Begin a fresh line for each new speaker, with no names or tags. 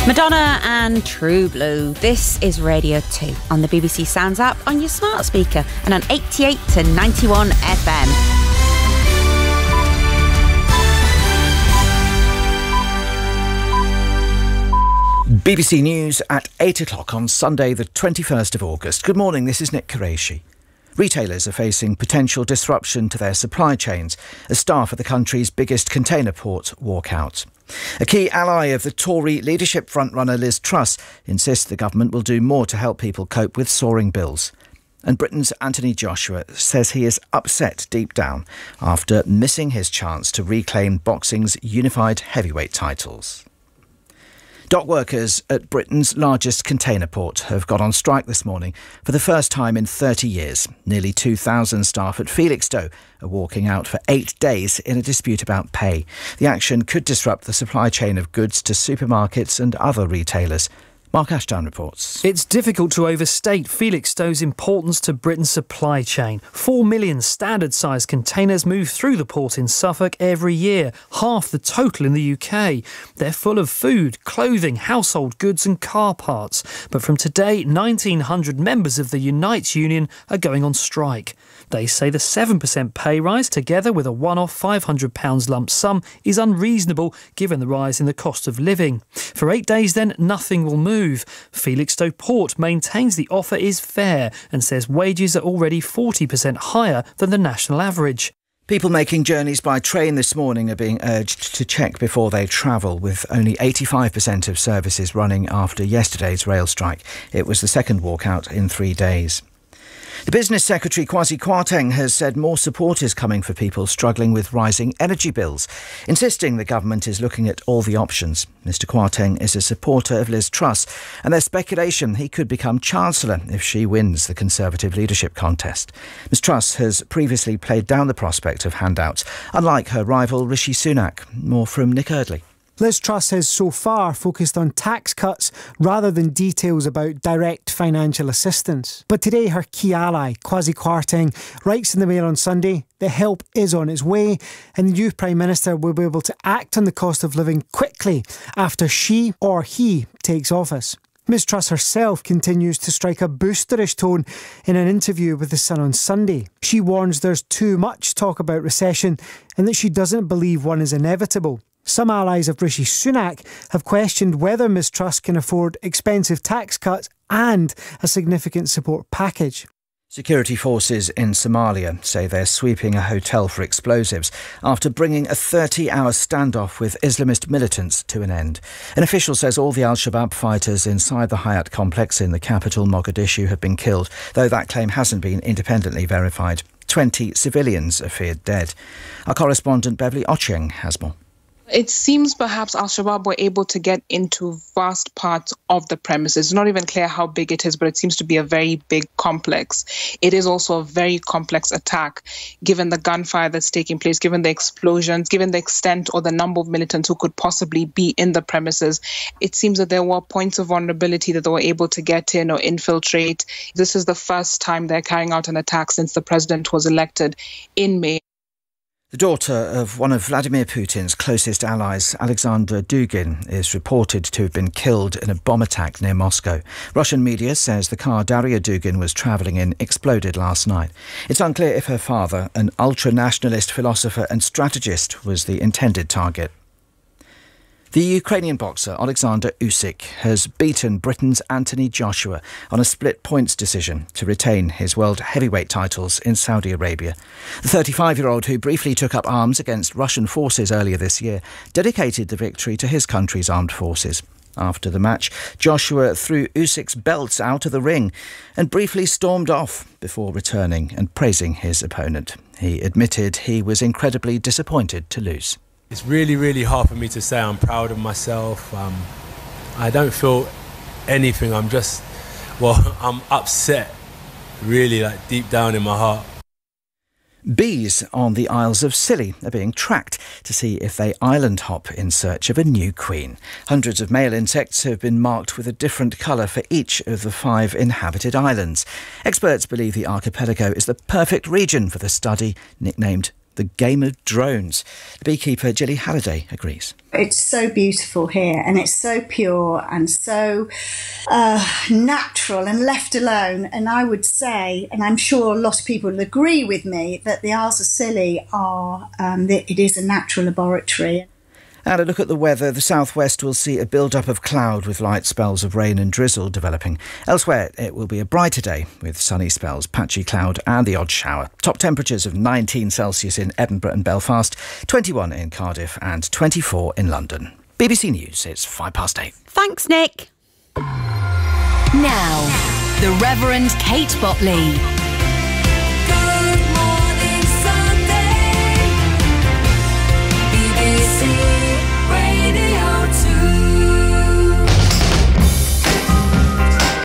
Madonna and True Blue. This is Radio 2 on the BBC Sounds app, on your smart speaker, and on 88 to 91 FM.
BBC News at 8 o'clock on Sunday the 21st of August. Good morning, this is Nick Qureshi. Retailers are facing potential disruption to their supply chains as staff at the country's biggest container port walk out. A key ally of the Tory leadership frontrunner Liz Truss insists the government will do more to help people cope with soaring bills. And Britain's Anthony Joshua says he is upset deep down after missing his chance to reclaim boxing's unified heavyweight titles. Dock workers at Britain's largest container port have gone on strike this morning for the first time in 30 years. Nearly 2,000 staff at Felixstowe are walking out for 8 days in a dispute about pay. The action could disrupt the supply chain of goods to supermarkets and other retailers. Mark Ashdown reports.
It's difficult to overstate Felixstowe's importance to Britain's supply chain. 4 million standard-sized containers move through the port in Suffolk every year, half the total in the UK. They're full of food, clothing, household goods and car parts. But from today, 1,900 members of the Unite union are going on strike. They say the 7% pay rise, together with a one-off £500 lump sum, is unreasonable given the rise in the cost of living. For 8 days then, nothing will move. Felixstowe Port maintains the offer is fair and says wages are already 40% higher than the national average.
People making journeys by train this morning are being urged to check before they travel, with only 85% of services running after yesterday's rail strike. It was the second walkout in 3 days. The Business Secretary, Kwasi Kwarteng, has said more support is coming for people struggling with rising energy bills, insisting the government is looking at all the options. Mr Kwarteng is a supporter of Liz Truss, and there's speculation he could become Chancellor if she wins the Conservative leadership contest. Ms Truss has previously played down the prospect of handouts, unlike her rival Rishi Sunak. More from Nick Eardley.
Liz Truss has so far focused on tax cuts rather than details about direct financial assistance. But today her key ally, Kwasi Kwarteng, writes in the Mail on Sunday that help is on its way and the new Prime Minister will be able to act on the cost of living quickly after she or he takes office. Ms Truss herself continues to strike a boosterish tone in an interview with The Sun on Sunday. She warns there's too much talk about recession and that she doesn't believe one is inevitable. Some allies of Rishi Sunak have questioned whether Ms Truss can afford expensive tax cuts and a significant support package.
Security forces in Somalia say they're sweeping a hotel for explosives after bringing a 30-hour standoff with Islamist militants to an end. An official says all the Al-Shabaab fighters inside the Hyatt complex in the capital Mogadishu have been killed, though that claim hasn't been independently verified. 20 civilians are feared dead. Our correspondent Beverly Ocheng has more.
It seems perhaps Al-Shabaab were able to get into vast parts of the premises. It's not even clear how big it is, but it seems to be a very big complex. It is also a very complex attack, given the gunfire that's taking place, given the explosions, given the extent or the number of militants who could possibly be in the premises. It seems that there were points of vulnerability that they were able to get in or infiltrate. This is the first time they're carrying out an attack since the president was elected in May.
The daughter of one of Vladimir Putin's closest allies, Alexander Dugin, is reported to have been killed in a bomb attack near Moscow. Russian media says the car Daria Dugin was travelling in exploded last night. It's unclear if her father, an ultra-nationalist philosopher and strategist, was the intended target. The Ukrainian boxer Alexander Usyk has beaten Britain's Anthony Joshua on a split points decision to retain his world heavyweight titles in Saudi Arabia. The 35-year-old, who briefly took up arms against Russian forces earlier this year, dedicated the victory to his country's armed forces. After the match, Joshua threw Usyk's belts out of the ring and briefly stormed off before returning and praising his opponent. He admitted he was incredibly disappointed to lose.
It's really, really hard for me to say I'm proud of myself. I don't feel anything. I'm upset, really, like deep down in my heart.
Bees on the Isles of Scilly are being tracked to see if they island hop in search of a new queen. Hundreds of male insects have been marked with a different colour for each of the 5 inhabited islands. Experts believe the archipelago is the perfect region for the study, nicknamed the game of drones. The beekeeper Gilly Halliday agrees.
It's so beautiful here, and it's so pure and so natural and left alone. And I would say, and I'm sure a lot of people will agree with me, that the Isles of Scilly it is a natural laboratory.
And a look at the weather. The southwest will see a build-up of cloud with light spells of rain and drizzle developing. Elsewhere, it will be a brighter day with sunny spells, patchy cloud and the odd shower. Top temperatures of 19 Celsius in Edinburgh and Belfast, 21 in Cardiff and 24 in London. BBC News, it's 8:05.
Thanks, Nick.
Now, the Reverend Kate Botley.